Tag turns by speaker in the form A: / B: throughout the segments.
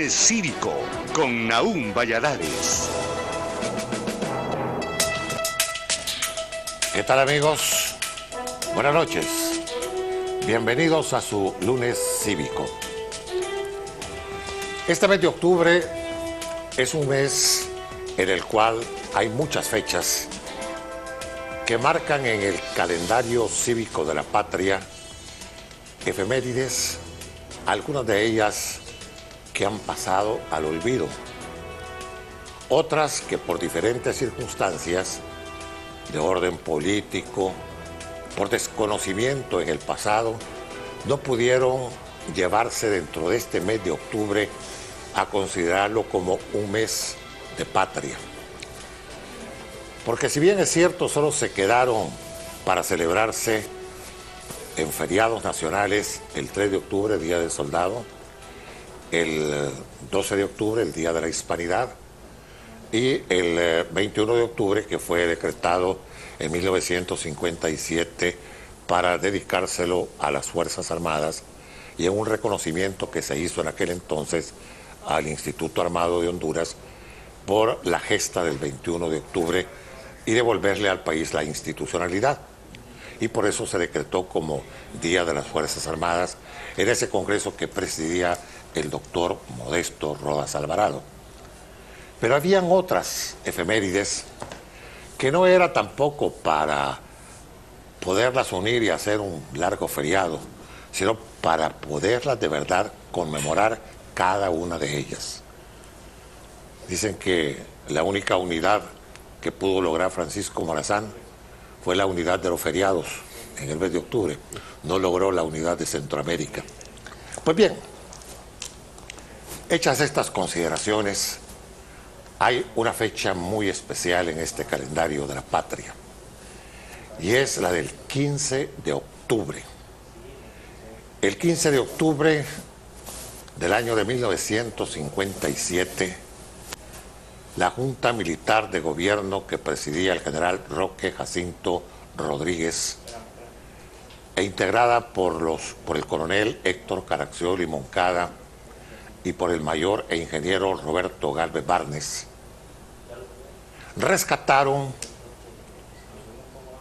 A: Lunes Cívico con Nahum Valladares.
B: ¿Qué tal, amigos? Buenas noches. Bienvenidos a su Lunes Cívico. Este mes de octubre es un mes en el cual hay muchas fechas que marcan en el calendario cívico de la patria efemérides, algunas de ellas que han pasado al olvido, otras que por diferentes circunstancias de orden político, por desconocimiento en el pasado, no pudieron llevarse dentro de este mes de octubre a considerarlo como un mes de patria. Porque si bien es cierto, solo se quedaron para celebrarse en feriados nacionales el 3 de octubre, Día del Soldado, el 12 de octubre, el Día de la Hispanidad, y el 21 de octubre, que fue decretado en 1957 para dedicárselo a las Fuerzas Armadas y en un reconocimiento que se hizo en aquel entonces al Instituto Armado de Honduras por la gesta del 21 de octubre y devolverle al país la institucionalidad. Y por eso se decretó como Día de las Fuerzas Armadas en ese congreso que presidía el doctor Modesto Rodas Alvarado. Pero habían otras efemérides que no era tampoco para poderlas unir y hacer un largo feriado, sino para poderlas de verdad conmemorar cada una de ellas. Dicen que la única unidad que pudo lograr Francisco Morazán fue la unidad de los feriados en el mes de octubre. No logró la unidad de Centroamérica. Pues bien, hechas estas consideraciones, hay una fecha muy especial en este calendario de la patria, y es la del 15 de octubre. El 15 de octubre del año de 1957, la Junta Militar de Gobierno que presidía el general Roque Jacinto Rodríguez e integrada por el coronel Héctor Caraccioli Moncada y por el mayor e ingeniero Roberto Galvez Barnes, rescataron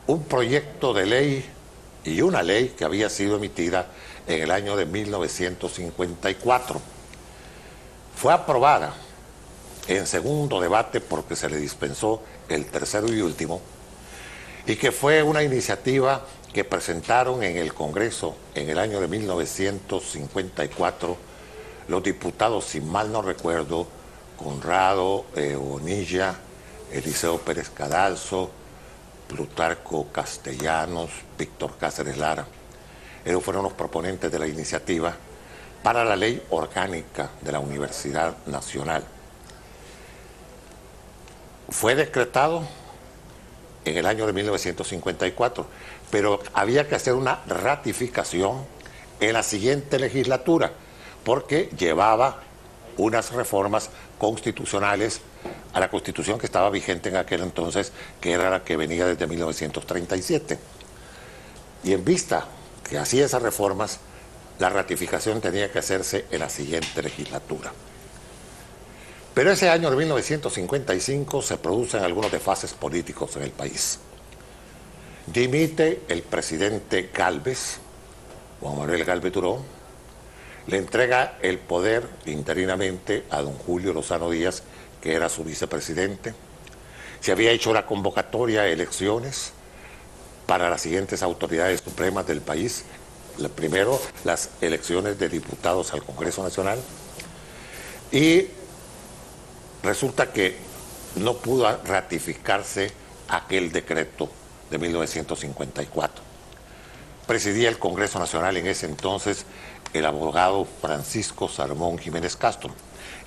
B: un proyecto de ley y una ley que había sido emitida en el año de 1954. Fue aprobada en segundo debate porque se le dispensó el tercero y último, y que fue una iniciativa que presentaron en el Congreso en el año de 1954 los diputados, si mal no recuerdo, Conrado Bonilla, Eliseo Pérez Cadalso, Plutarco Castellanos, Víctor Cáceres Lara. Ellos fueron los proponentes de la iniciativa para la ley orgánica de la Universidad Nacional. Fue decretado en el año de 1954, pero había que hacer una ratificación en la siguiente legislatura, porque llevaba unas reformas constitucionales a la Constitución que estaba vigente en aquel entonces, que era la que venía desde 1937. Y en vista que hacía esas reformas, la ratificación tenía que hacerse en la siguiente legislatura. Pero ese año de 1955 se producen algunos desfases políticos en el país. Dimite el presidente Gálvez, Juan Manuel Gálvez Duró, le entrega el poder interinamente a don Julio Lozano Díaz, que era su vicepresidente. Se había hecho la convocatoria a elecciones para las siguientes autoridades supremas del país. Primero, las elecciones de diputados al Congreso Nacional. Y resulta que no pudo ratificarse aquel decreto de 1954. Presidía el Congreso Nacional en ese entonces el abogado Francisco Salomón Jiménez Castro,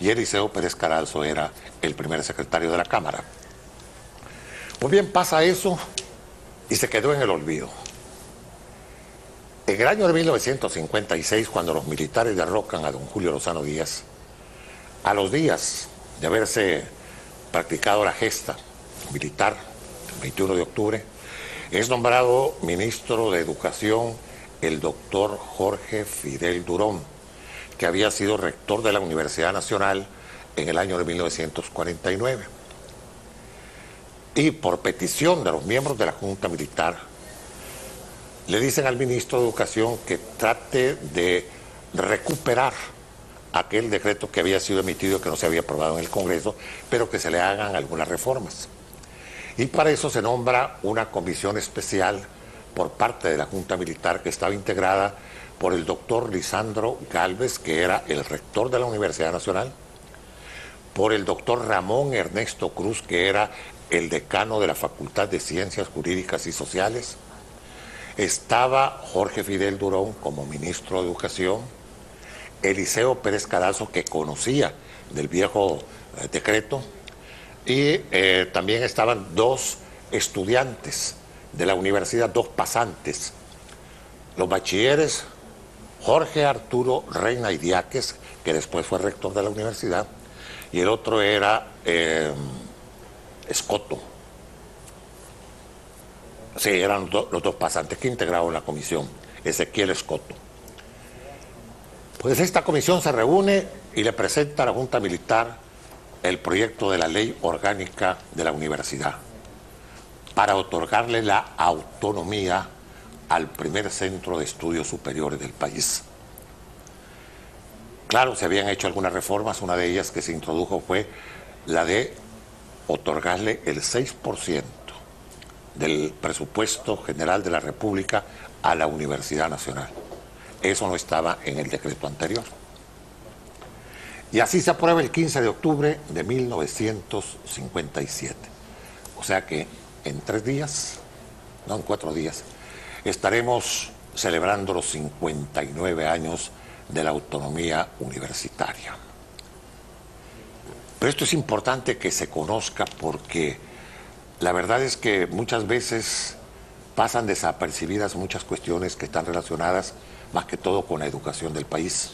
B: y Eliseo Pérez Cadalso era el primer secretario de la Cámara. Pues bien, pasa eso y se quedó en el olvido. En el año de 1956, cuando los militares derrocan a don Julio Lozano Díaz, a los días de haberse practicado la gesta militar, el 21 de octubre, es nombrado ministro de Educación el doctor Jorge Fidel Durón, que había sido rector de la Universidad Nacional en el año de 1949. Y por petición de los miembros de la Junta Militar, le dicen al ministro de Educación que trate de recuperar aquel decreto que había sido emitido, que no se había aprobado en el Congreso, pero que se le hagan algunas reformas. Y para eso se nombra una comisión especial por parte de la Junta Militar, que estaba integrada por el doctor Lisandro Gálvez, que era el rector de la Universidad Nacional, por el doctor Ramón Ernesto Cruz, que era el decano de la Facultad de Ciencias Jurídicas y Sociales. Estaba Jorge Fidel Durón como ministro de Educación, Eliseo Pérez Carazo, que conocía del viejo decreto, y también estaban dos estudiantes de la universidad, dos pasantes, los bachilleres Jorge Arturo Reina Idiáquez, que después fue rector de la universidad, y el otro era Escoto. Sí, eran los dos pasantes que integraron la comisión, Ezequiel Escoto. Pues esta comisión se reúne y le presenta a la Junta Militar el proyecto de la ley orgánica de la universidad para otorgarle la autonomía al primer centro de estudios superiores del país. Claro, se habían hecho algunas reformas, una de ellas que se introdujo fue la de otorgarle el 6% del presupuesto general de la República a la Universidad Nacional. Eso no estaba en el decreto anterior. Y así se aprueba el 15 de octubre de 1957. O sea que en 3 días, no, en 4 días, estaremos celebrando los 59 años de la autonomía universitaria. Pero esto es importante que se conozca porque la verdad es que muchas veces pasan desapercibidas muchas cuestiones que están relacionadas más que todo con la educación del país.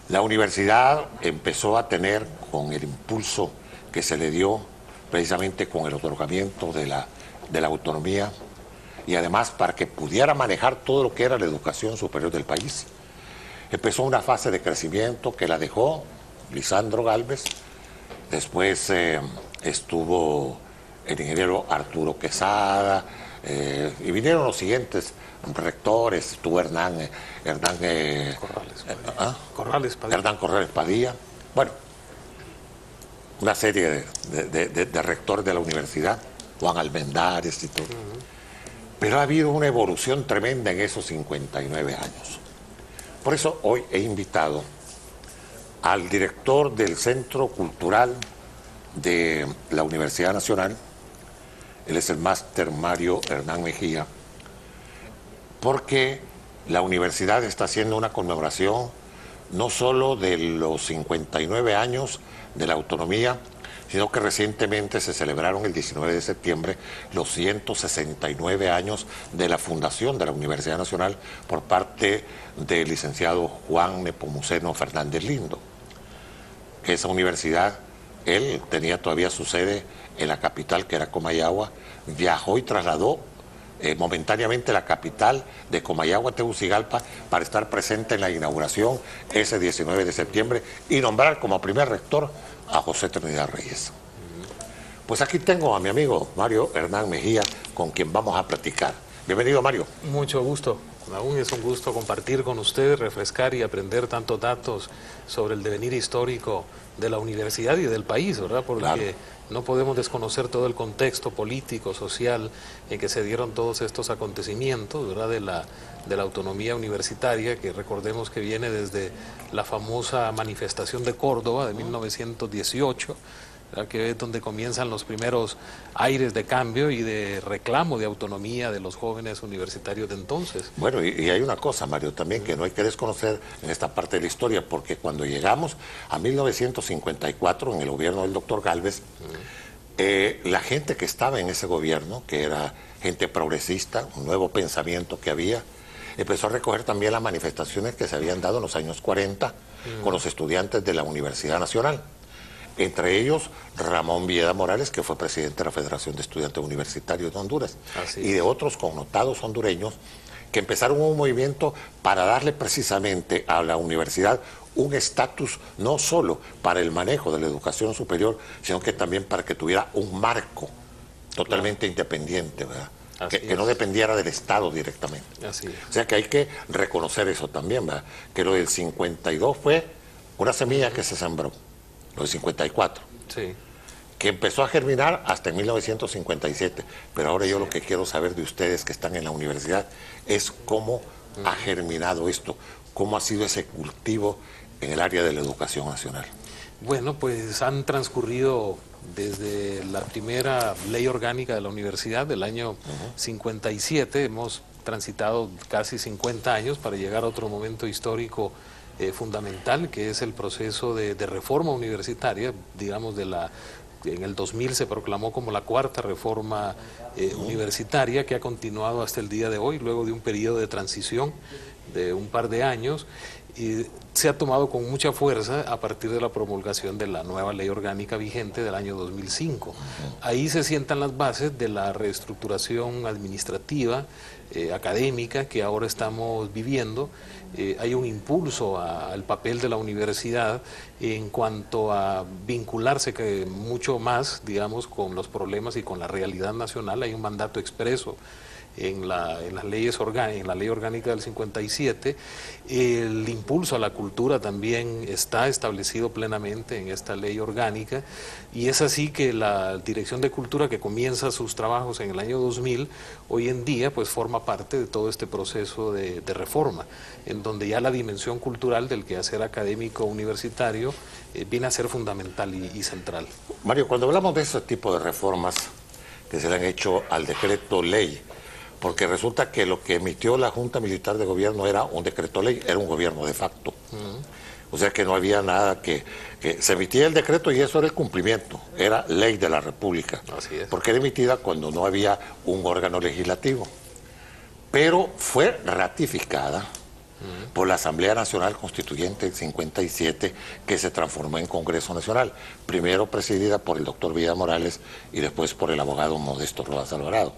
B: La universidad empezó a tener, con el impulso que se le dio precisamente con el otorgamiento de la autonomía, y además para que pudiera manejar todo lo que era la educación superior del país, empezó una fase de crecimiento que la dejó Lisandro Gálvez. Después estuvo el ingeniero Arturo Quesada, y vinieron los siguientes rectores, estuvo Hernán Corrales Padilla. Bueno, una serie de rectores de la universidad, Juan Almendares y todo. Pero ha habido una evolución tremenda en esos 59 años. Por eso hoy he invitado al director del Centro Cultural de la Universidad Nacional, él es el máster Mario Hernán Mejía, porque la universidad está haciendo una conmemoración no solo de los 59 años de la autonomía, sino que recientemente se celebraron el 19 de septiembre los 169 años de la fundación de la Universidad Nacional por parte del licenciado Juan Nepomuceno Fernández Lindo. Esa universidad, él tenía todavía su sede en la capital, que era Comayagua, viajó y trasladó momentáneamente la capital de Comayagua a Tegucigalpa para estar presente en la inauguración ese 19 de septiembre y nombrar como primer rector a José Trinidad Reyes. Pues aquí tengo a mi amigo Mario Hernán Mejía, con quien vamos a platicar. Bienvenido, Mario.
C: Mucho gusto. Aún es un gusto compartir con usted, refrescar y aprender tantos datos sobre el devenir histórico de la universidad y del país, ¿verdad? Porque claro, no podemos desconocer todo el contexto político, social en que se dieron todos estos acontecimientos, ¿verdad? De la autonomía universitaria, que recordemos que viene desde la famosa manifestación de Córdoba de 1918, ¿verdad? Que es donde comienzan los primeros aires de cambio y de reclamo de autonomía de los jóvenes universitarios de entonces.
B: Bueno, y hay una cosa, Mario, también que no hay que desconocer en esta parte de la historia, porque cuando llegamos a 1954, en el gobierno del doctor Gálvez, la gente que estaba en ese gobierno, que era gente progresista, un nuevo pensamiento que había, empezó a recoger también las manifestaciones que se habían dado en los años 40 con los estudiantes de la Universidad Nacional. Entre ellos Ramón Villeda Morales, que fue presidente de la Federación de Estudiantes Universitarios de Honduras, y de otros connotados hondureños que empezaron un movimiento para darle precisamente a la universidad un estatus no solo para el manejo de la educación superior, sino que también para que tuviera un marco totalmente independiente, ¿verdad? Que no dependiera del Estado directamente.
C: Así es.
B: O sea que hay que reconocer eso también, ¿verdad? Que lo del 52 fue una semilla que se sembró, lo del 54.
C: Sí.
B: Que empezó a germinar hasta en 1957. Pero ahora yo lo que quiero saber de ustedes que están en la universidad es cómo ha germinado esto, cómo ha sido ese cultivo en el área de la educación nacional.
C: Bueno, pues han transcurrido desde la primera ley orgánica de la universidad del año 57, hemos transitado casi 50 años para llegar a otro momento histórico fundamental, que es el proceso de reforma universitaria, digamos, en el 2000 se proclamó como la cuarta reforma universitaria, que ha continuado hasta el día de hoy, luego de un periodo de transición de un par de años, y se ha tomado con mucha fuerza a partir de la promulgación de la nueva ley orgánica vigente del año 2005. Ahí se sientan las bases de la reestructuración administrativa, académica, que ahora estamos viviendo. Hay un impulso al papel de la universidad en cuanto a vincularse mucho más, digamos, con los problemas y con la realidad nacional. Hay un mandato expreso en la ley orgánica del 57, el impulso a la cultura también está establecido plenamente en esta ley orgánica, y es así que la Dirección de Cultura, que comienza sus trabajos en el año 2000, hoy en día pues forma parte de todo este proceso de reforma, en donde ya la dimensión cultural del quehacer académico universitario viene a ser fundamental y central.
B: Mario, cuando hablamos de ese tipo de reformas que se le han hecho al decreto ley, porque resulta que lo que emitió la Junta Militar de Gobierno era un decreto ley, era un gobierno de facto. O sea que no había nada que se emitía el decreto y eso era el cumplimiento, era ley de la República.
C: Así es.
B: Porque era emitida cuando no había un órgano legislativo. Pero fue ratificada por la Asamblea Nacional Constituyente del 57, que se transformó en Congreso Nacional, primero presidida por el doctor Villa Morales y después por el abogado Modesto Rodas Alvarado.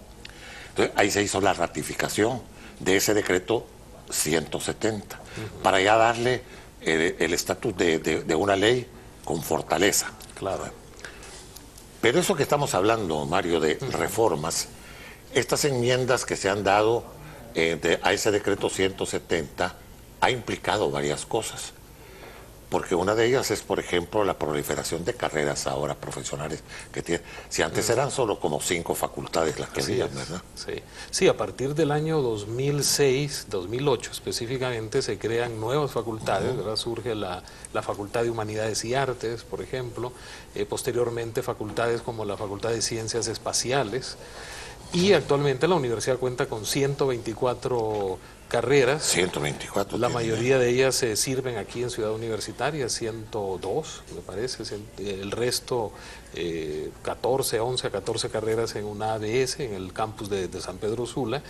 B: Entonces, ahí se hizo la ratificación de ese decreto 170, para ya darle el estatus de una ley con fortaleza.
C: Claro.
B: Pero eso que estamos hablando, Mario, de reformas, estas enmiendas que se han dado a ese decreto 170 ha implicado varias cosas. Porque una de ellas es, por ejemplo, la proliferación de carreras ahora profesionales que tienen. Si antes eran solo como 5 facultades las que había, ¿verdad?
C: Sí, a partir del año 2006, 2008 específicamente, se crean nuevas facultades, ¿verdad? Surge la Facultad de Humanidades y Artes, por ejemplo, posteriormente facultades como la Facultad de Ciencias Espaciales, y actualmente la universidad cuenta con 124 carreras.
B: 124.
C: La mayoría de ellas se sirven aquí en Ciudad Universitaria, 102 me parece, el resto 11 a 14 carreras en una ABS, en el campus de San Pedro Sula,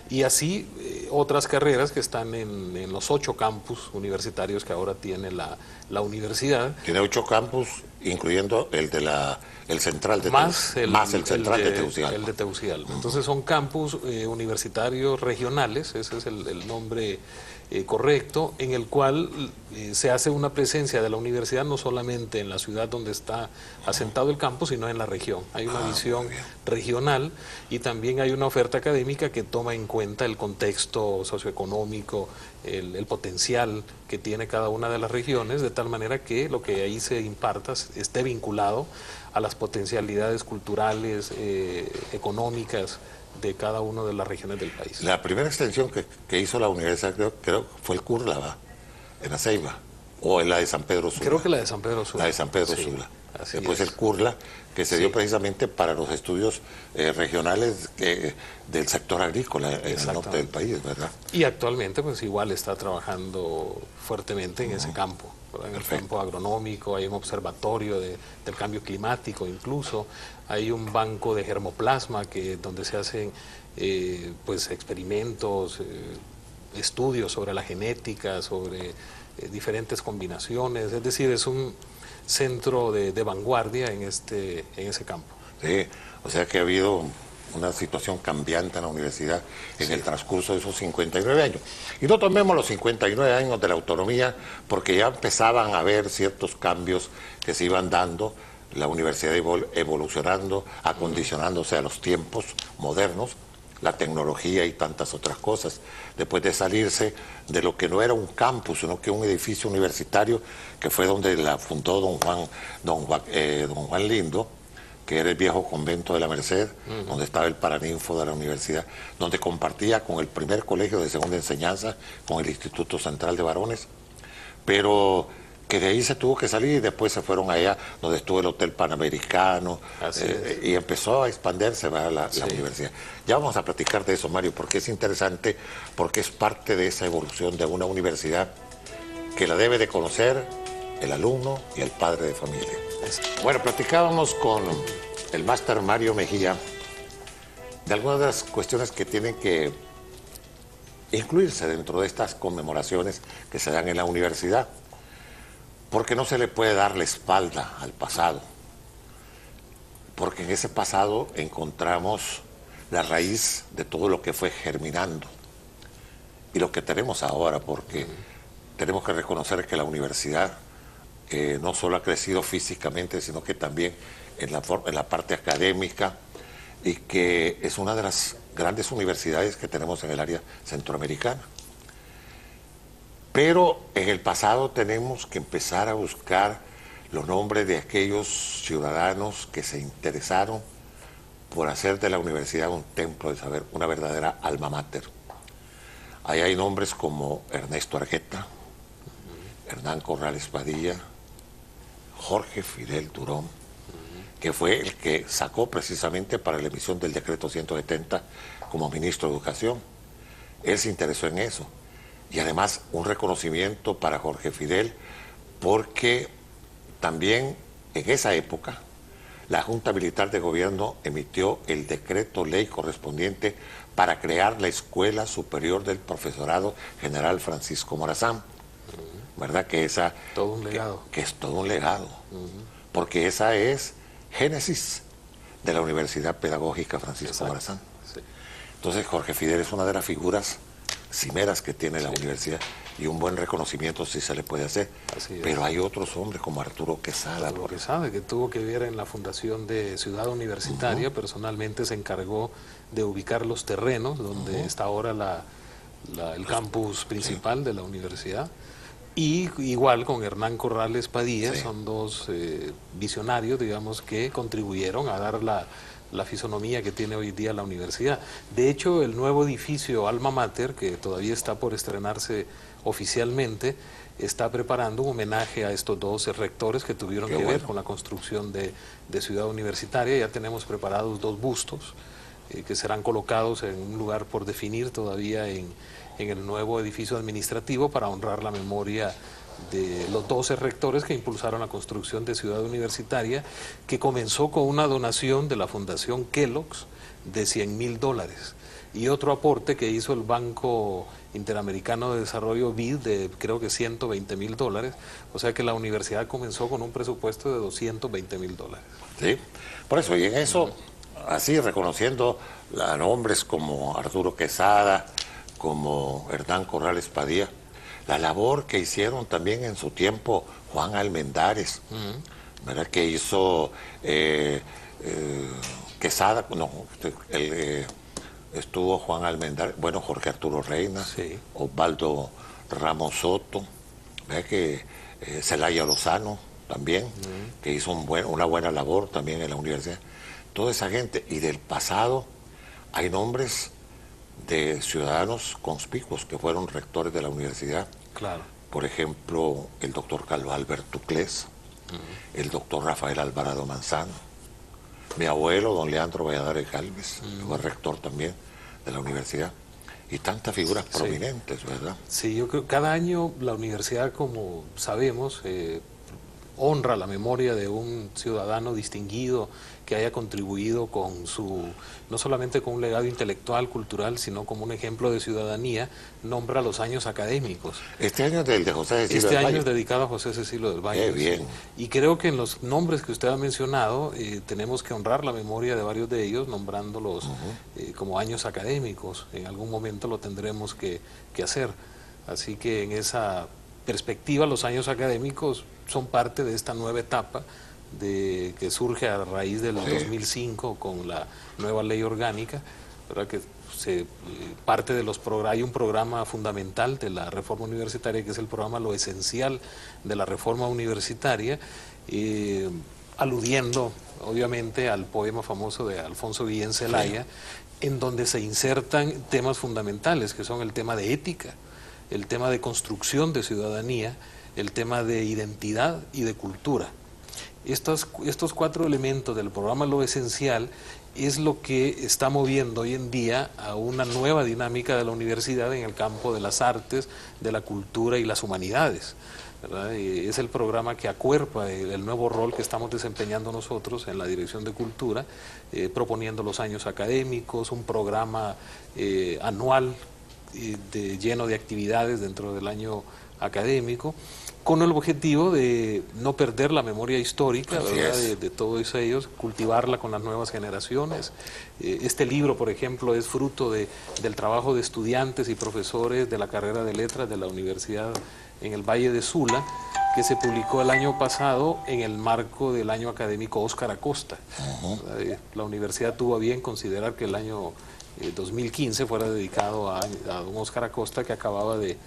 C: y así otras carreras que están en los 8 campus universitarios que ahora tiene la universidad.
B: Tiene 8 campus, incluyendo el central de
C: más el
B: central de Tegucigalpa.
C: El de Tegucigalpa. Entonces son campus universitarios regionales, ese es el nombre correcto, en el cual se hace una presencia de la universidad no solamente en la ciudad donde está asentado el campus, sino en la región. Hay una visión regional y también hay una oferta académica que toma en cuenta el contexto socioeconómico, el potencial que tiene cada una de las regiones, de tal manera que lo que ahí se imparta esté vinculado a las potencialidades culturales, económicas de cada una de las regiones del país.
B: La primera extensión que hizo la universidad creo fue el CURLA, ¿va? En la Ceiba, o en la de San Pedro Sula.
C: Creo que la de San Pedro Sula.
B: La de San Pedro Sula. Después el CURLA, que se dio precisamente para los estudios regionales del sector agrícola en el norte del país, ¿verdad?
C: Y actualmente pues igual está trabajando fuertemente en ese campo, ¿verdad? En el campo agronómico, hay un observatorio del cambio climático, incluso hay un banco de germoplasma donde se hacen pues experimentos, estudios sobre la genética, sobre diferentes combinaciones, es decir, es un centro de vanguardia en ese campo.
B: Sí, o sea que ha habido una situación cambiante en la universidad en el transcurso de esos 59 años. Y no tomemos los 59 años de la autonomía, porque ya empezaban a haber ciertos cambios que se iban dando, la universidad evolucionando, acondicionándose a los tiempos modernos, la tecnología y tantas otras cosas, después de salirse de lo que no era un campus, sino que un edificio universitario, que fue donde la fundó don Juan Lindo, que era el viejo convento de la Merced, donde estaba el paraninfo de la universidad, donde compartía con el primer colegio de segunda enseñanza, con el Instituto Central de Varones, pero que de ahí se tuvo que salir y después se fueron allá donde estuvo el Hotel Panamericano, y empezó a expandirse la universidad. Ya vamos a platicar de eso, Mario, porque es interesante, porque es parte de esa evolución de una universidad que la debe de conocer el alumno y el padre de familia. Bueno, platicábamos con el máster Mario Mejía de algunas de las cuestiones que tienen que incluirse dentro de estas conmemoraciones que se dan en la universidad, porque no se le puede dar la espalda al pasado, porque en ese pasado encontramos la raíz de todo lo que fue germinando y lo que tenemos ahora, porque tenemos que reconocer que la universidad no solo ha crecido físicamente, sino que también en la parte académica, y que es una de las grandes universidades que tenemos en el área centroamericana. Pero en el pasado tenemos que empezar a buscar los nombres de aquellos ciudadanos que se interesaron por hacer de la universidad un templo de saber, una verdadera alma mater. Ahí hay nombres como Ernesto Argueta, Hernán Corrales Padilla, Jorge Fidel Durón, que fue el que sacó precisamente para la emisión del decreto 170 como ministro de Educación. Él se interesó en eso. Y además un reconocimiento para Jorge Fidel, porque también en esa época la Junta Militar de Gobierno emitió el decreto ley correspondiente para crear la Escuela Superior del Profesorado General Francisco Morazán. ¿Verdad? Que esa...
C: Todo un legado.
B: Que es todo un legado. Porque esa es génesis de la Universidad Pedagógica Francisco Morazán. Sí. Entonces Jorge Fidel es una de las figuras cimeras que tiene la universidad, y un buen reconocimiento sí se le puede hacer. Pero hay otros hombres como Arturo Quesada.
C: Arturo Quesada, que tuvo que ver en la fundación de Ciudad Universitaria, personalmente se encargó de ubicar los terrenos donde está ahora el campus principal de la universidad. Y igual con Hernán Corrales Padilla, son dos visionarios, digamos, que contribuyeron a dar la fisonomía que tiene hoy día la universidad. De hecho, el nuevo edificio Alma Mater, que todavía está por estrenarse oficialmente, está preparando un homenaje a estos dos rectores que tuvieron que ver con la construcción de Ciudad Universitaria. Ya tenemos preparados 2 bustos que serán colocados en un lugar por definir todavía en el nuevo edificio administrativo, para honrar la memoria de los 12 rectores que impulsaron la construcción de Ciudad Universitaria, que comenzó con una donación de la Fundación Kellogg's de $100,000 y otro aporte que hizo el Banco Interamericano de Desarrollo BID de creo que $120,000, o sea que la universidad comenzó con un presupuesto de $220,000.
B: Sí, por eso, y en eso, así reconociendo a nombres como Arturo Quesada, como Hernán Corrales Padilla, la labor que hicieron también en su tiempo Juan Almendares, ¿verdad? Que hizo Quesada, estuvo Juan Almendares, bueno, Jorge Arturo Reina, Osvaldo Ramos Soto, ¿verdad? Que Celaya Lozano también, que hizo una buena labor también en la universidad. Toda esa gente, y del pasado hay nombres de ciudadanos conspicuos que fueron rectores de la universidad.
C: Claro.
B: Por ejemplo, el doctor Carlos Alberto Clés, el doctor Rafael Alvarado Manzano, mi abuelo, don Leandro Valladares Galvez, que fue rector también de la universidad, y tantas figuras prominentes, ¿verdad?
C: Sí, yo creo que cada año la universidad, como sabemos, honra la memoria de un ciudadano distinguido que haya contribuido con no solamente con un legado intelectual, cultural, sino como un ejemplo de ciudadanía, nombra los años académicos.
B: Este año es del de José Cecilio
C: Este
B: del
C: año
B: Valle.
C: es dedicado a José Cecilio del Valle.
B: Qué bien.
C: Y creo que en los nombres que usted ha mencionado tenemos que honrar la memoria de varios de ellos, nombrándolos como años académicos. En algún momento lo tendremos que hacer. Así que en esa perspectiva los años académicos son parte de esta nueva etapa que surge a raíz del 2005 con la nueva ley orgánica, ¿verdad? Que parte de hay un programa fundamental de la reforma universitaria, que es el programa Lo Esencial de la Reforma Universitaria, aludiendo obviamente al poema famoso de Alfonso Guillén Zelaya, en donde se insertan temas fundamentales, que son el tema de ética, el tema de construcción de ciudadanía, el tema de identidad y de cultura. Estos 4 elementos del programa Lo Esencial es lo que está moviendo hoy en día a una nueva dinámica de la universidad en el campo de las artes, de la cultura y las humanidades, ¿verdad? Es el programa que acuerpa el nuevo rol que estamos desempeñando nosotros en la Dirección de Cultura, proponiendo los años académicos, un programa anual lleno de actividades dentro del año académico, con el objetivo de no perder la memoria histórica, ¿verdad? De todos ellos, cultivarla con las nuevas generaciones. Este libro, por ejemplo, es fruto del trabajo de estudiantes y profesores de la carrera de Letras de la Universidad en el Valle de Sula, que se publicó el año pasado en el marco del año académico Óscar Acosta. La universidad tuvo a bien considerar que el año 2015 fuera dedicado a don Óscar Acosta, que acababa de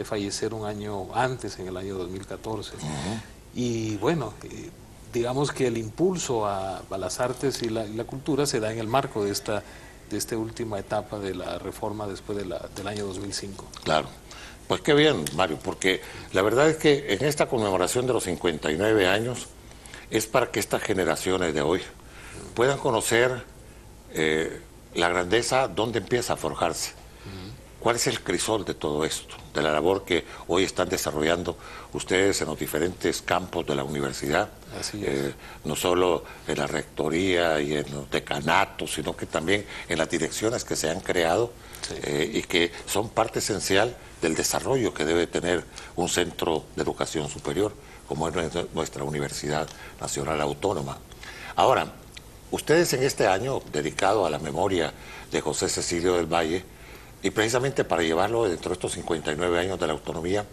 C: fallecer un año antes, en el año 2014. Y bueno, digamos que el impulso a las artes y la cultura se da en el marco de esta última etapa de la reforma después del año 2005.
B: Claro. Pues qué bien, Mario, porque la verdad es que en esta conmemoración de los 59 años es para que estas generaciones de hoy puedan conocer la grandeza, dónde empieza a forjarse. ¿Cuál es el crisol de todo esto? De la labor que hoy están desarrollando ustedes en los diferentes campos de la universidad.
C: Así es.
B: No solo en la rectoría y en los decanatos, sino que también en las direcciones que se han creado y que son parte esencial del desarrollo que debe tener un centro de educación superior, como es nuestra Universidad Nacional Autónoma. Ahora, ustedes en este año dedicado a la memoria de José Cecilio del Valle, y precisamente para llevarlo dentro de estos 59 años de la autonomía,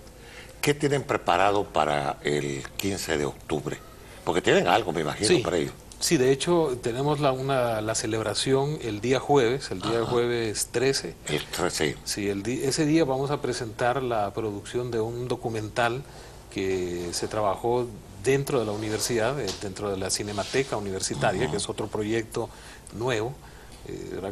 B: ¿qué tienen preparado para el 15 de octubre? Porque tienen algo, me imagino, para ello.
C: Sí, de hecho, tenemos la celebración el día jueves, jueves 13.
B: El 13.
C: Sí, ese día vamos a presentar la producción de un documental que se trabajó dentro de la universidad, dentro de la Cinemateca Universitaria, que es otro proyecto nuevo.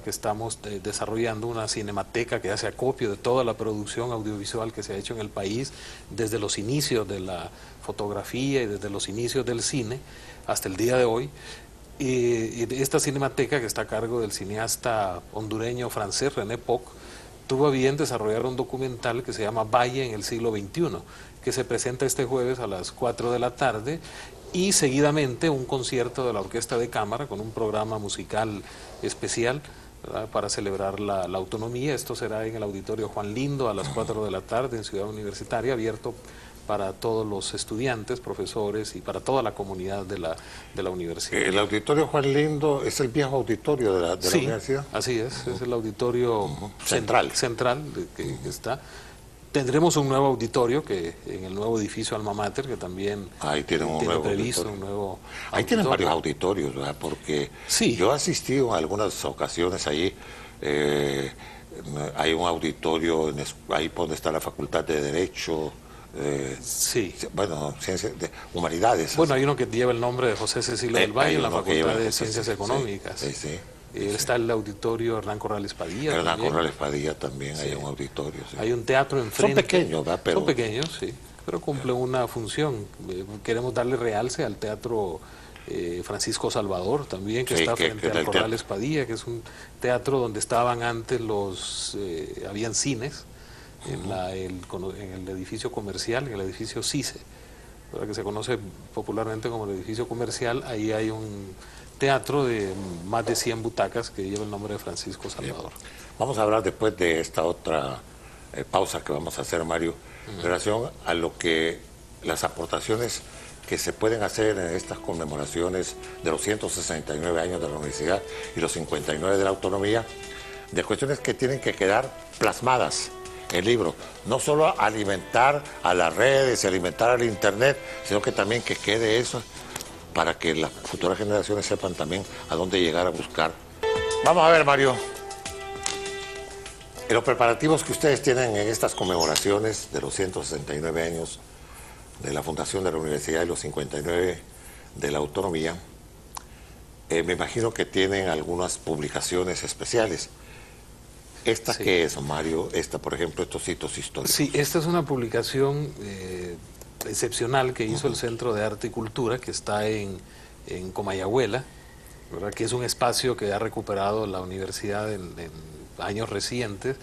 C: Que estamos desarrollando una cinemateca que hace acopio de toda la producción audiovisual que se ha hecho en el país desde los inicios de la fotografía y desde los inicios del cine hasta el día de hoy. Esta cinemateca, que está a cargo del cineasta hondureño francés René Poc, tuvo a bien desarrollar un documental que se llama Valle en el siglo XXI, que se presenta este jueves a las 4 de la tarde, y seguidamente un concierto de la Orquesta de Cámara con un programa musical especial, ¿verdad?, para celebrar la autonomía. Esto será en el Auditorio Juan Lindo a las 4 de la tarde en Ciudad Universitaria, abierto para todos los estudiantes, profesores y para toda la comunidad de la universidad.
B: ¿El Auditorio Juan Lindo es el viejo auditorio de la universidad?
C: Así es el auditorio
B: central
C: que está. Tendremos un nuevo auditorio que en el nuevo edificio Alma Mater, que también
B: tiene
C: previsto un nuevo
B: Ahí tienen varios auditorios, ¿verdad? Porque yo he asistido en algunas ocasiones allí. Hay un auditorio ahí donde está la Facultad de Derecho. Bueno, Ciencias de Humanidades.
C: Bueno, hay uno que lleva el nombre de José Cecilio del Valle en la Facultad de Ciencias Económicas. Está el auditorio Hernán Corrales Padilla.
B: Hernán Corrales Padilla también, hay un auditorio.
C: Hay un teatro enfrente.
B: Son pequeños, ¿verdad?
C: Son pequeños, sí, pero cumplen una función. Queremos darle realce al teatro Francisco Salvador también, que está frente al Corrales Padilla, que es un teatro donde estaban antes habían cines en el edificio comercial, en el edificio CICE. ¿verdad?, que se conoce popularmente como el edificio comercial. Ahí hay un teatro de más de 100 butacas que lleva el nombre de Francisco Salvador.
B: Bien. Vamos a hablar después de esta otra pausa que vamos a hacer, Mario, en relación a lo que las aportaciones que se pueden hacer en estas conmemoraciones de los 169 años de la universidad y los 59 de la autonomía, de cuestiones que tienen que quedar plasmadas en el libro. No solo alimentar a las redes y alimentar al internet, sino que también que quede eso para que las futuras generaciones sepan también a dónde llegar a buscar. Vamos a ver, Mario. En los preparativos que ustedes tienen en estas conmemoraciones de los 169 años de la fundación de la universidad y los 59 de la autonomía, me imagino que tienen algunas publicaciones especiales. ¿Esta
C: Sí.
B: qué es, Mario? Esta, por ejemplo, estos hitos históricos.
C: Sí, esta es una publicación excepcional que hizo el Centro de Arte y Cultura, que está en Comayagüela, ¿verdad?, que es un espacio que ha recuperado la universidad en años recientes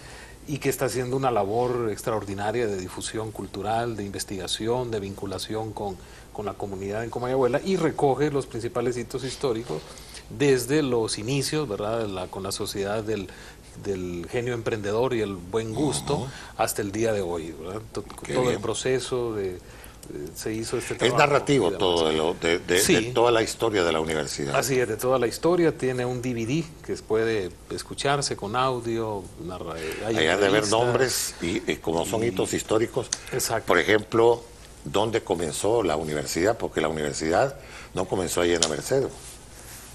C: y que está haciendo una labor extraordinaria de difusión cultural, de investigación, de vinculación con la comunidad en Comayagüela, y recoge los principales hitos históricos desde los inicios, ¿verdad?, con la sociedad del genio emprendedor y el buen gusto hasta el día de hoy, ¿verdad? Todo el proceso se hizo este trabajo.
B: Es narrativo
C: digamos.
B: todo de toda la historia de la universidad.
C: Así es, de toda la historia. Tiene un DVD que puede escucharse con audio.
B: Hay de ver nombres y como son hitos históricos.
C: Exacto.
B: Por ejemplo, ¿dónde comenzó la universidad? Porque la universidad no comenzó ahí en la Merced.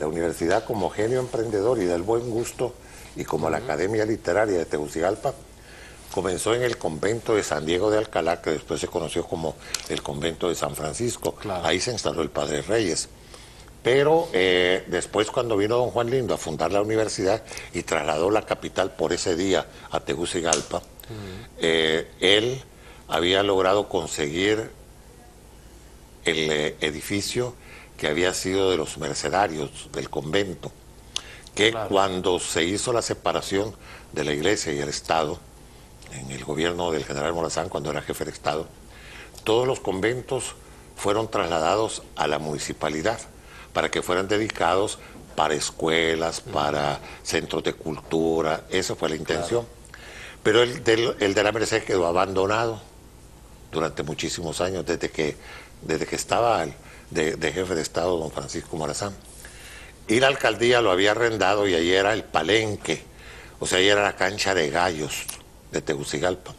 B: La universidad, como genio emprendedor y del buen gusto, y como la Academia Literaria de Tegucigalpa, comenzó en el convento de San Diego de Alcalá, que después se conoció como el convento de San Francisco.
C: Claro.
B: Ahí se instaló el Padre Reyes. Pero después, cuando vino don Juan Lindo a fundar la universidad y trasladó la capital por ese día a Tegucigalpa, él había logrado conseguir el edificio que había sido de los mercedarios del convento, que
C: Claro.
B: cuando se hizo la separación de la iglesia y el Estado, en el gobierno del general Morazán, cuando era jefe de Estado, todos los conventos fueron trasladados a la municipalidad para que fueran dedicados para escuelas, para centros de cultura. Esa fue la intención. Pero el de la Merced quedó abandonado durante muchísimos años, desde que estaba de jefe de Estado don Francisco Morazán. Y la alcaldía lo había arrendado y ahí era el palenque, o sea, ahí era la cancha de gallos de Tegucigalpa.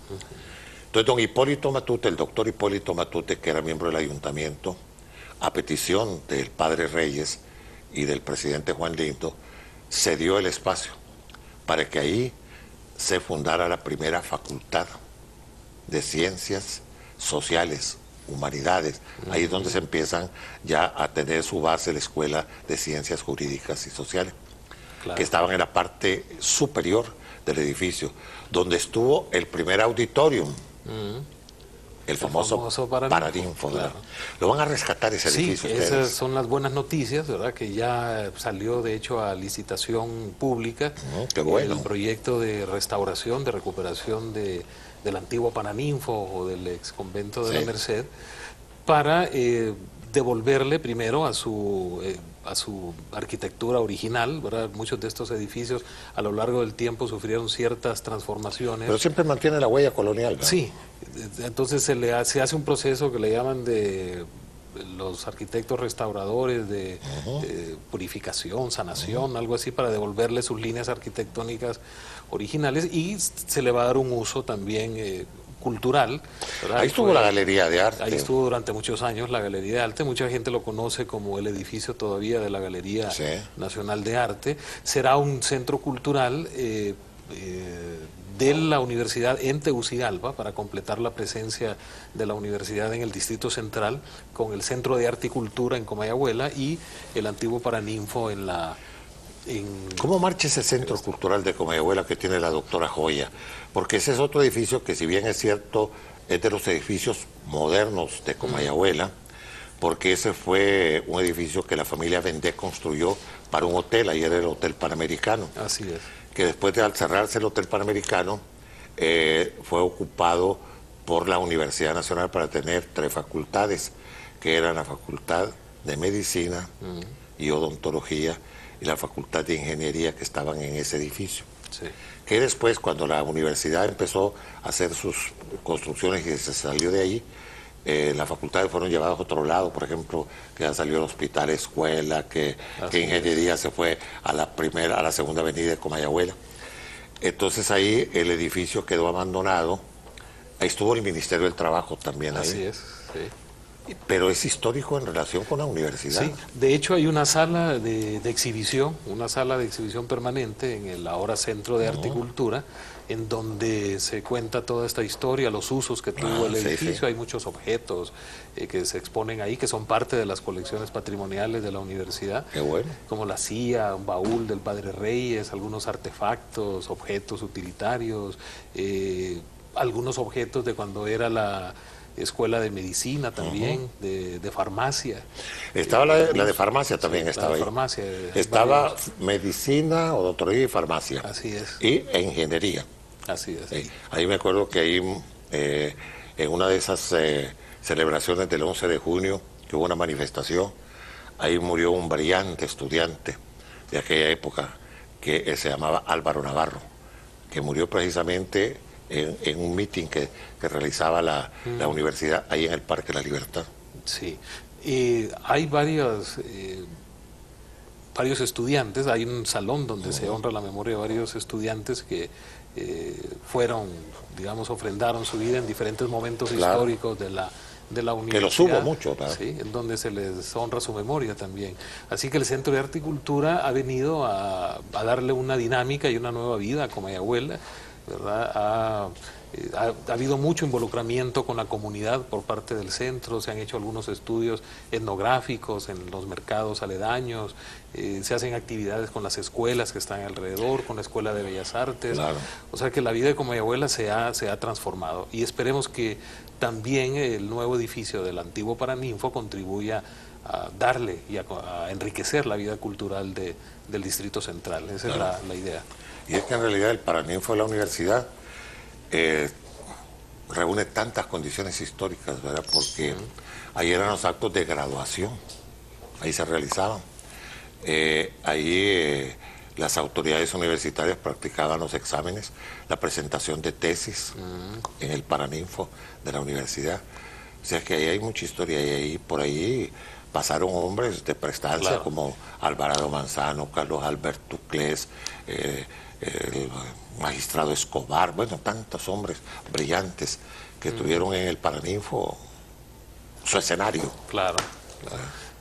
B: Entonces don Hipólito Matute, el doctor Hipólito Matute, que era miembro del ayuntamiento, a petición del Padre Reyes y del presidente Juan Lindo, cedió el espacio para que ahí se fundara la primera facultad de ciencias sociales, humanidades. Ahí es donde se empiezan ya a tener su base la Escuela de Ciencias Jurídicas y Sociales,
C: Claro.
B: que estaban en la parte superior del edificio, donde estuvo el primer auditorium, el famoso Paraninfo.
C: Claro.
B: Lo van a rescatar ese
C: Sí,
B: edificio
C: esas
B: ustedes.
C: son las buenas noticias, ¿verdad? Que ya salió, de hecho, a licitación pública
B: Qué bueno.
C: el proyecto de restauración, de recuperación del antiguo Paraninfo o del ex convento de
B: Sí.
C: la Merced, para devolverle primero a su arquitectura original, ¿verdad? Muchos de estos edificios a lo largo del tiempo sufrieron ciertas transformaciones.
B: Pero siempre mantiene la huella colonial, ¿verdad?
C: Sí, entonces se hace un proceso que le llaman de los arquitectos restauradores de purificación, sanación, algo así, para devolverle sus líneas arquitectónicas originales, y se le va a dar un uso también cultural, ¿verdad?
B: Ahí estuvo la Galería de Arte.
C: Ahí estuvo durante muchos años la Galería de Arte. Mucha gente lo conoce como el edificio todavía de la Galería
B: Sí.
C: Nacional de Arte. Será un centro cultural de la universidad en Tegucigalpa, para completar la presencia de la universidad en el Distrito Central, con el Centro de Arte y Cultura en Comayagüela y el antiguo Paraninfo en
B: ¿Cómo marcha ese centro cultural de Comayagüela que tiene la doctora Joya? Porque ese es otro edificio que, si bien es cierto, es de los edificios modernos de Comayagüela, porque ese fue un edificio que la familia Vendé construyó para un hotel, ahí era el Hotel Panamericano,
C: Así es.
B: que después de al cerrarse el Hotel Panamericano fue ocupado por la Universidad Nacional para tener 3 facultades, que eran la Facultad de Medicina y Odontología y la Facultad de Ingeniería, que estaban en ese edificio.
C: Sí.
B: Que después, cuando la universidad empezó a hacer sus construcciones y se salió de ahí, las facultades fueron llevadas a otro lado, por ejemplo, que ya salió el hospital escuela, que Ingeniería se fue a la segunda avenida de Comayagüela. Entonces ahí el edificio quedó abandonado. Ahí estuvo el Ministerio del Trabajo también.
C: Así
B: ahí.
C: es, sí.
B: Pero es histórico en relación con la universidad.
C: Sí, de hecho hay una sala de exhibición, una sala de exhibición permanente en el ahora Centro de Arte y Cultura, en donde se cuenta toda esta historia, los usos que tuvo el edificio. Sí. Hay muchos objetos que se exponen ahí, que son parte de las colecciones patrimoniales de la universidad.
B: Qué bueno.
C: Como la silla, un baúl del Padre Reyes, algunos artefactos, objetos utilitarios, algunos objetos de cuando era la Escuela de Medicina también, de farmacia.
B: Estaba la de farmacia también, sí, estaba ahí.
C: Farmacia,
B: estaba medicina, odontología y farmacia.
C: Así es.
B: Y ingeniería.
C: Así es. Sí.
B: Ahí me acuerdo que ahí, en una de esas celebraciones del 11 de junio, que hubo una manifestación, ahí murió un brillante estudiante de aquella época, que se llamaba Álvaro Navarro, que murió precisamente en un meeting que realizaba la universidad ahí en el Parque de la Libertad.
C: Sí, hay varios estudiantes, hay un salón donde se honra la memoria de varios estudiantes que fueron, digamos, ofrendaron su vida en diferentes momentos históricos de la universidad.
B: Que los hubo mucho, claro.
C: Sí, en donde se les honra su memoria también. Así que el Centro de Arte y Cultura ha venido a darle una dinámica y una nueva vida a Comayagüela, ¿verdad? Ha habido mucho involucramiento con la comunidad por parte del centro, se han hecho algunos estudios etnográficos en los mercados aledaños, se hacen actividades con las escuelas que están alrededor, con la Escuela de Bellas Artes. Claro. O sea que la vida de Comayagüela se ha transformado y esperemos que también el nuevo edificio del antiguo Paraninfo contribuya a darle y a enriquecer la vida cultural del Distrito Central. Esa es la idea.
B: Y es que en realidad el Paraninfo de la universidad reúne tantas condiciones históricas, ¿verdad? Porque ahí eran los actos de graduación, ahí se realizaban. Ahí las autoridades universitarias practicaban los exámenes, la presentación de tesis en el Paraninfo de la universidad. O sea que ahí hay mucha historia y ahí por ahí pasaron hombres de prestancia como Alvarado Manzano, Carlos Alberto Clés, el magistrado Escobar, bueno, tantos hombres brillantes que tuvieron en el Paraninfo su escenario.
C: Claro.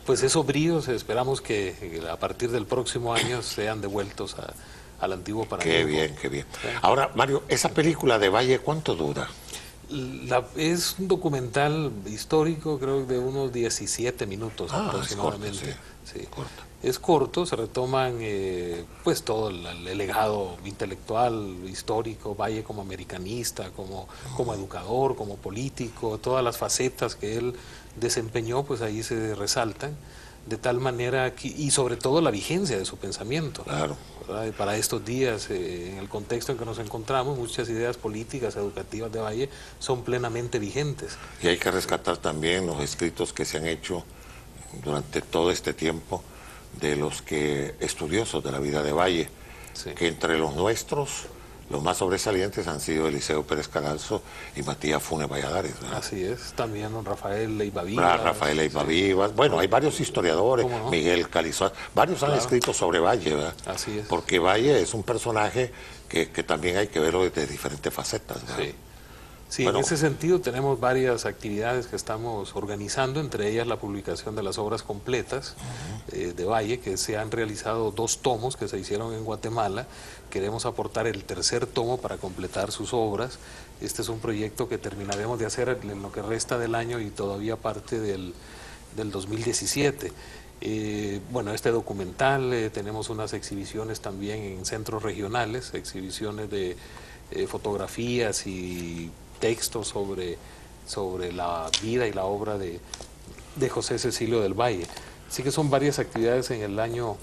C: Pues esos bríos esperamos que a partir del próximo año sean devueltos al antiguo Paraninfo.
B: Qué bien, qué bien. Ahora, Mario, esa película de Valle, ¿cuánto dura?
C: Es un documental histórico, creo, de unos 17 minutos aproximadamente.
B: Es corto, sí. Corto.
C: Es corto, se retoman pues todo el legado intelectual, histórico, Valle como americanista, como educador, como político, todas las facetas que él desempeñó, pues ahí se resaltan, de tal manera que, y sobre todo la vigencia de su pensamiento.
B: Claro.
C: ¿Verdad? Para estos días, en el contexto en que nos encontramos, muchas ideas políticas, educativas de Valle son plenamente vigentes.
B: Y hay que rescatar también los escritos que se han hecho durante todo este tiempo de los estudiosos de la vida de Valle, que entre los nuestros, los más sobresalientes han sido Eliseo Pérez Caranzo y Matías Funes Valladares, ¿verdad?
C: Así es, también don Rafael Leiva Vivas.
B: Rafael Leiva Vivas, bueno, hay varios historiadores, ¿no? Miguel Calizón, varios han escrito sobre Valle, ¿verdad?
C: Así es.
B: Porque Valle es un personaje que también hay que verlo desde diferentes facetas, ¿verdad?
C: Sí, bueno, en ese sentido tenemos varias actividades que estamos organizando, entre ellas la publicación de las obras completas de Valle, que se han realizado 2 tomos que se hicieron en Guatemala. Queremos aportar el 3er tomo para completar sus obras. Este es un proyecto que terminaremos de hacer en lo que resta del año y todavía parte del 2017. Bueno, este documental, tenemos unas exhibiciones también en centros regionales, exhibiciones de fotografías y textos sobre la vida y la obra de José Cecilio del Valle. Así que son varias actividades en el año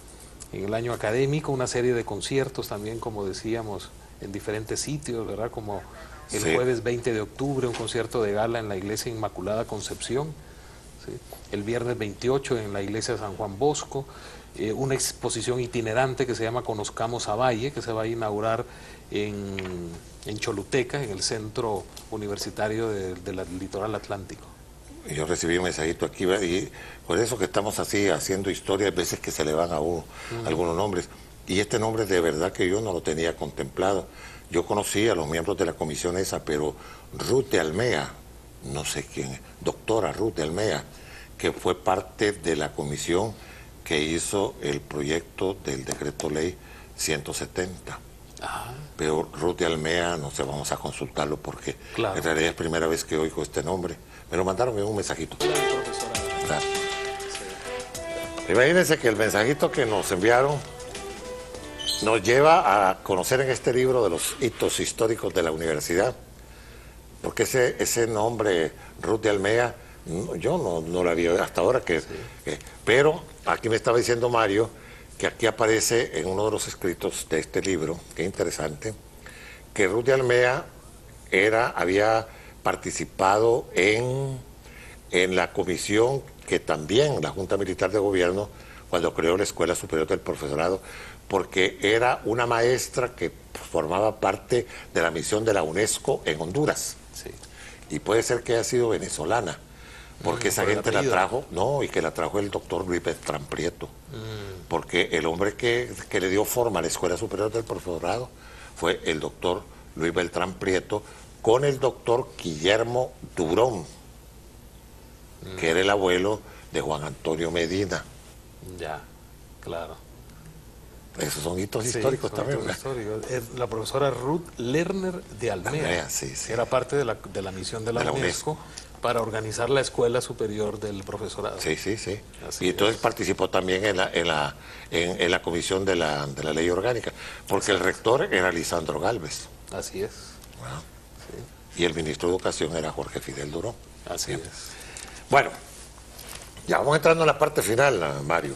C: académico, una serie de conciertos también, como decíamos, en diferentes sitios, ¿verdad? Como el jueves 20 de octubre, un concierto de gala en la Iglesia Inmaculada Concepción, ¿sí? El viernes 28 en la iglesia de San Juan Bosco, una exposición itinerante que se llama Conozcamos a Valle, que se va a inaugurar en Choluteca, en el centro universitario del litoral atlántico.
B: Yo recibí un mensajito aquí y por eso que estamos así haciendo historia, hay veces que se le van a uno algunos nombres. Y este nombre de verdad que yo no lo tenía contemplado. Yo conocí a los miembros de la comisión esa, pero Ruth de Almea, no sé quién es, doctora Ruth de Almea, que fue parte de la comisión que hizo el proyecto del decreto ley 170. Pero Ruth de Almea, no sé, vamos a consultarlo porque en realidad es primera vez que oigo este nombre. Me lo mandaron en un mensajito. Claro. Sí. Imagínense que el mensajito que nos enviaron nos lleva a conocer en este libro de los hitos históricos de la universidad, porque ese nombre, Ruth de Almea, yo no lo había hasta ahora, pero aquí me estaba diciendo Mario que aquí aparece en uno de los escritos de este libro, que interesante, que Ruth de Almea había participado en la comisión que también la Junta Militar de Gobierno, cuando creó la Escuela Superior del Profesorado, porque era una maestra que formaba parte de la misión de la UNESCO en Honduras.
C: Sí.
B: Y puede ser que haya sido venezolana, porque esa gente la trajo, y que la trajo el doctor Luis Beltrán Prieto, porque el hombre que le dio forma a la Escuela Superior del Profesorado fue el doctor Luis Beltrán Prieto, con el doctor Guillermo Durón, que era el abuelo de Juan Antonio Medina.
C: Ya, claro.
B: Esos son hitos históricos también.
C: Históricos. La profesora Ruth Lerner de Almea,
B: sí.
C: Era parte de la misión de la UNESCO para organizar la Escuela Superior del Profesorado.
B: Sí. Y entonces participó también en la comisión de la ley orgánica, porque el rector era Lisandro Gálvez.
C: Así es.
B: Bueno, sí. Y el ministro de Educación era Jorge Fidel Durón.
C: Así es.
B: Bueno, ya vamos entrando en la parte final, Mario.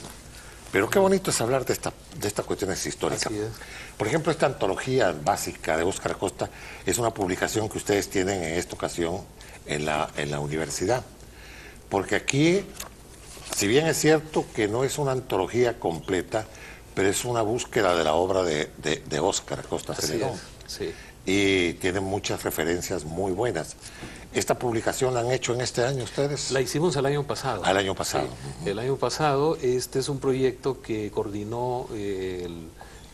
B: Pero qué bonito es hablar de estas cuestiones históricas.
C: Así es.
B: Por ejemplo, esta antología básica de Óscar Acosta es una publicación que ustedes tienen en esta ocasión en la universidad. Porque aquí, si bien es cierto que no es una antología completa, pero es una búsqueda de la obra de Óscar Acosta Celedón.
C: Sí.
B: Y tiene muchas referencias muy buenas. ¿Esta publicación la han hecho en este año ustedes?
C: La hicimos el año pasado.
B: El año pasado.
C: Sí. El año pasado, este es un proyecto que coordinó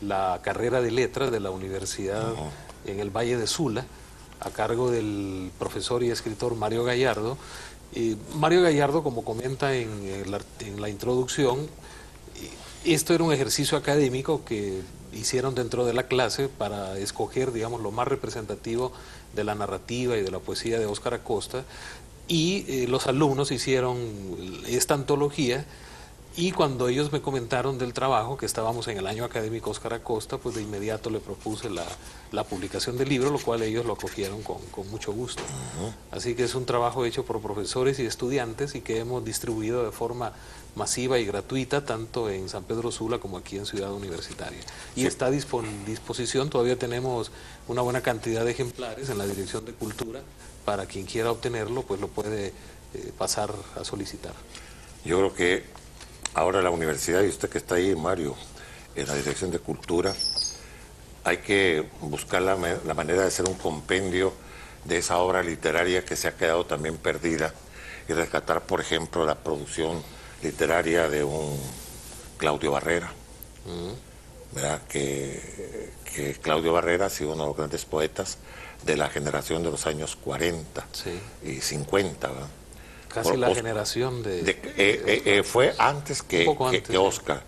C: la carrera de letras de la universidad en el Valle de Sula, a cargo del profesor y escritor Mario Gallardo. Mario Gallardo, como comenta en la introducción, esto era un ejercicio académico que hicieron dentro de la clase para escoger, digamos, lo más representativo de la narrativa y de la poesía de Óscar Acosta, y los alumnos hicieron esta antología, y cuando ellos me comentaron del trabajo, que estábamos en el año académico Óscar Acosta, pues de inmediato le propuse la publicación del libro, lo cual ellos lo acogieron con mucho gusto. Así que es un trabajo hecho por profesores y estudiantes y que hemos distribuido de forma masiva y gratuita, tanto en San Pedro Sula como aquí en Ciudad Universitaria. Y está a disposición, todavía tenemos una buena cantidad de ejemplares en la Dirección de Cultura. Para quien quiera obtenerlo, pues lo puede pasar a solicitar.
B: Yo creo que ahora la universidad, y usted que está ahí, Mario, en la Dirección de Cultura, hay que buscar la manera de hacer un compendio de esa obra literaria que se ha quedado también perdida y rescatar, por ejemplo, la producción literaria de un Claudio Barrera, ¿verdad? Que Claudio Barrera ha sido uno de los grandes poetas de la generación de los años 40 y 50, ¿verdad?
C: Casi la generación de
B: fue antes que Óscar,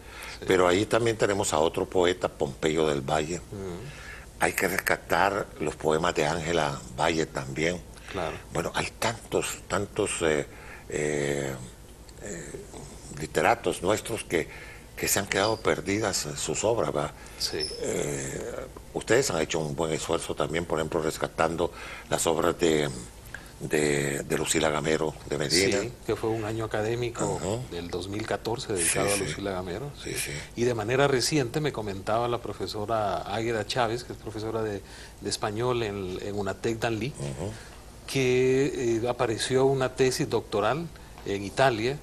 C: sí.
B: Pero ahí también tenemos a otro poeta, Pompeyo del Valle. Hay que rescatar los poemas de Ángela Valle también.
C: Claro.
B: Bueno, hay tantos literatos nuestros que se han quedado perdidas sus obras, ¿verdad?
C: Sí.
B: Ustedes han hecho un buen esfuerzo también, por ejemplo, rescatando las obras de Lucila Gamero de Medina.
C: Sí, que fue un año académico del 2014 dedicado a Lucila Gamero.
B: Sí.
C: Y de manera reciente me comentaba la profesora Águeda Chávez, que es profesora de español en UNATEC Danlí, que apareció una tesis doctoral en Italia,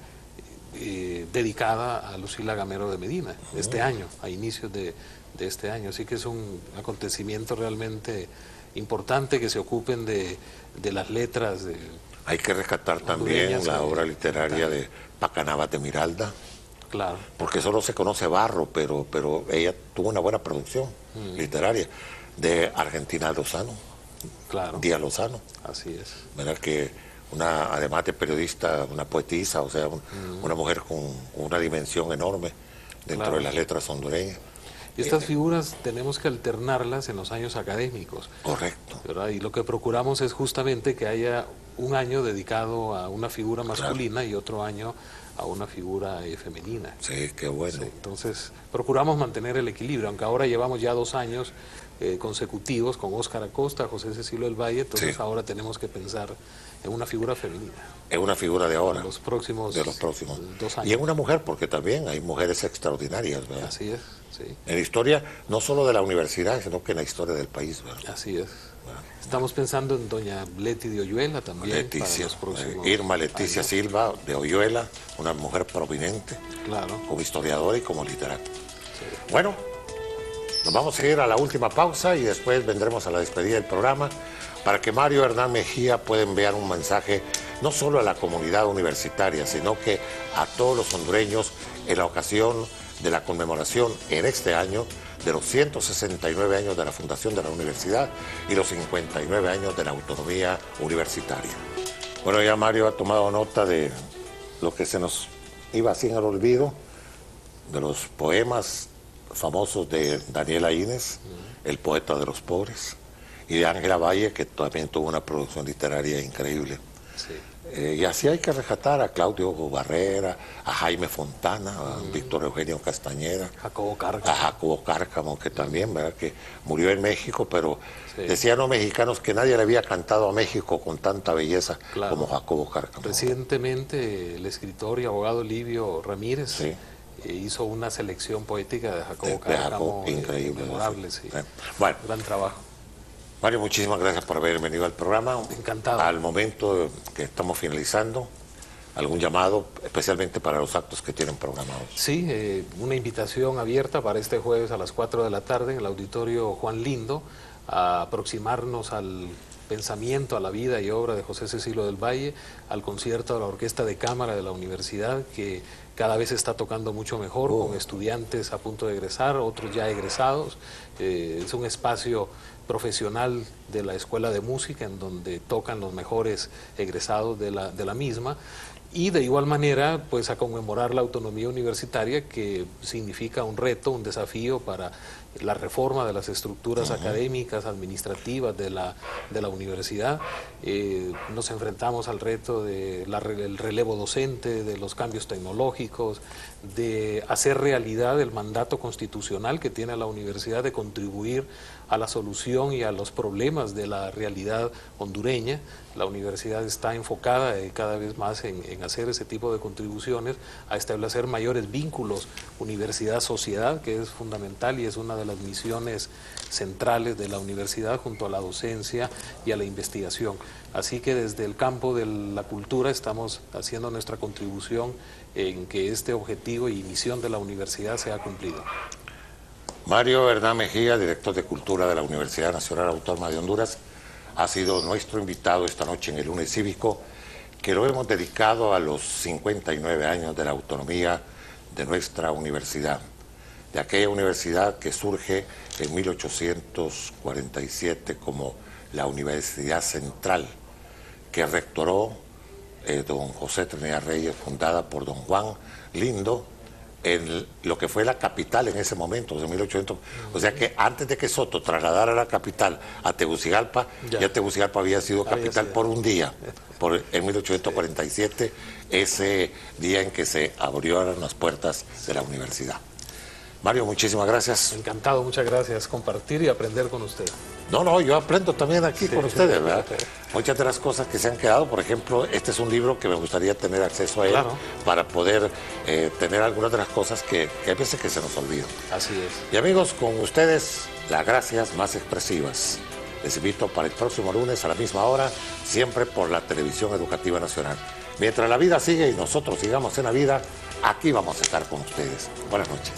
C: dedicada a Lucila Gamero de Medina, este año, a inicios de este año. Así que es un acontecimiento realmente importante que se ocupen de las letras.
B: Hay que rescatar también la obra literaria de Pacanaba de Miralda.
C: Claro.
B: Porque solo se conoce Barro, pero ella tuvo una buena producción literaria. De Argentina Lozano.
C: Claro.
B: Díaz Lozano.
C: Así es.
B: ¿Verdad? Que además de periodista, una poetisa, o sea, una mujer con una dimensión enorme dentro de las letras hondureñas.
C: Y estas figuras tenemos que alternarlas en los años académicos.
B: Correcto.
C: ¿Verdad? Y lo que procuramos es justamente que haya un año dedicado a una figura masculina y otro año a una figura femenina.
B: Sí, qué bueno.
C: Sí, entonces, procuramos mantener el equilibrio, aunque ahora llevamos ya 2 años consecutivos con Óscar Acosta, José Cecilio del Valle, entonces ahora tenemos que pensar en una figura femenina.
B: Es una figura de ahora.
C: De los próximos 2 años.
B: Y en una mujer, porque también hay mujeres extraordinarias, ¿verdad?
C: Así es, sí.
B: En la historia, no solo de la universidad, sino que en la historia del país, ¿verdad?
C: Así es. Estamos pensando en doña Leti de Oyuela también.
B: Leticia,
C: para los próximos
B: Irma Leticia
C: años.
B: Silva de Oyuela, una mujer prominente,
C: Claro.
B: como historiadora y como literata.
C: Sí.
B: Bueno, nos vamos a ir a la última pausa y después vendremos a la despedida del programa para que Mario Hernán Mejía pueda enviar un mensaje no solo a la comunidad universitaria, sino que a todos los hondureños en la ocasión de la conmemoración en este año de los 169 años de la fundación de la universidad y los 59 años de la autonomía universitaria. Bueno, ya Mario ha tomado nota de lo que se nos iba así en el olvido, de los poemas famosos de Daniela Inés, el poeta de los pobres, y de Ángela Valle, que también tuvo una producción literaria increíble.
C: Sí.
B: Y así hay que rescatar a Claudio Barrera, a Jaime Fontana, a Víctor Eugenio Castañeda, a Jacobo Cárcamo, que también, ¿verdad?, que murió en México, pero decían los mexicanos que nadie le había cantado a México con tanta belleza como Jacobo Cárcamo.
C: Recientemente el escritor y abogado Livio Ramírez hizo una selección poética de Jacobo Cárcamo,
B: increíble,
C: memorable, sí.
B: Bueno,
C: gran trabajo.
B: Mario, muchísimas gracias por haber venido al programa.
C: Encantado.
B: Al momento que estamos finalizando, ¿algún llamado especialmente para los actos que tienen programados?
C: Sí, una invitación abierta para este jueves a las 4 de la tarde en el Auditorio Juan Lindo a aproximarnos al pensamiento, a la vida y obra de José Cecilio del Valle, al concierto de la Orquesta de Cámara de la Universidad, que cada vez está tocando mucho mejor, con estudiantes a punto de egresar, otros ya egresados. Es un espacio profesional de la Escuela de Música en donde tocan los mejores egresados de la misma. Y de igual manera, pues a conmemorar la autonomía universitaria, que significa un reto, un desafío para la reforma de las estructuras académicas, administrativas de la universidad. Nos enfrentamos al reto del relevo docente, de los cambios tecnológicos, de hacer realidad el mandato constitucional que tiene la universidad de contribuir a la solución y a los problemas de la realidad hondureña. La universidad está enfocada cada vez más en hacer ese tipo de contribuciones, a establecer mayores vínculos universidad-sociedad, que es fundamental y es una de las misiones centrales de la universidad junto a la docencia y a la investigación. Así que desde el campo de la cultura estamos haciendo nuestra contribución en que este objetivo y misión de la universidad sea cumplido.
B: Mario Hernán Mejía, director de Cultura de la Universidad Nacional Autónoma de Honduras, ha sido nuestro invitado esta noche en el Lunes Cívico, que lo hemos dedicado a los 59 años de la autonomía de nuestra universidad, de aquella universidad que surge en 1847 como la Universidad Central, que rectoró don José Trinidad Reyes, fundada por don Juan Lindo, en lo que fue la capital en ese momento, de 1800. O sea que antes de que Soto trasladara la capital a Tegucigalpa, ya Tegucigalpa había sido capital por un día, en 1847, ese día en que se abrieron las puertas de la universidad. Mario, muchísimas gracias.
C: Encantado, muchas gracias. Compartir y aprender con usted.
B: No, yo aprendo también aquí con ustedes, ¿verdad? Muchas de las cosas que se han quedado, por ejemplo, este es un libro que me gustaría tener acceso a él para poder tener algunas de las cosas que hay veces que se nos olvidan.
C: Así es.
B: Y amigos, con ustedes, las gracias más expresivas. Les invito para el próximo lunes a la misma hora, siempre por la Televisión Educativa Nacional. Mientras la vida sigue y nosotros sigamos en la vida, aquí vamos a estar con ustedes. Buenas noches.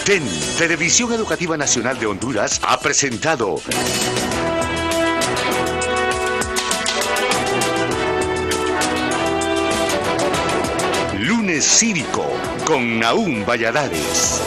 A: TEN, Televisión Educativa Nacional de Honduras, ha presentado Lunes Cívico con Nahum Valladares.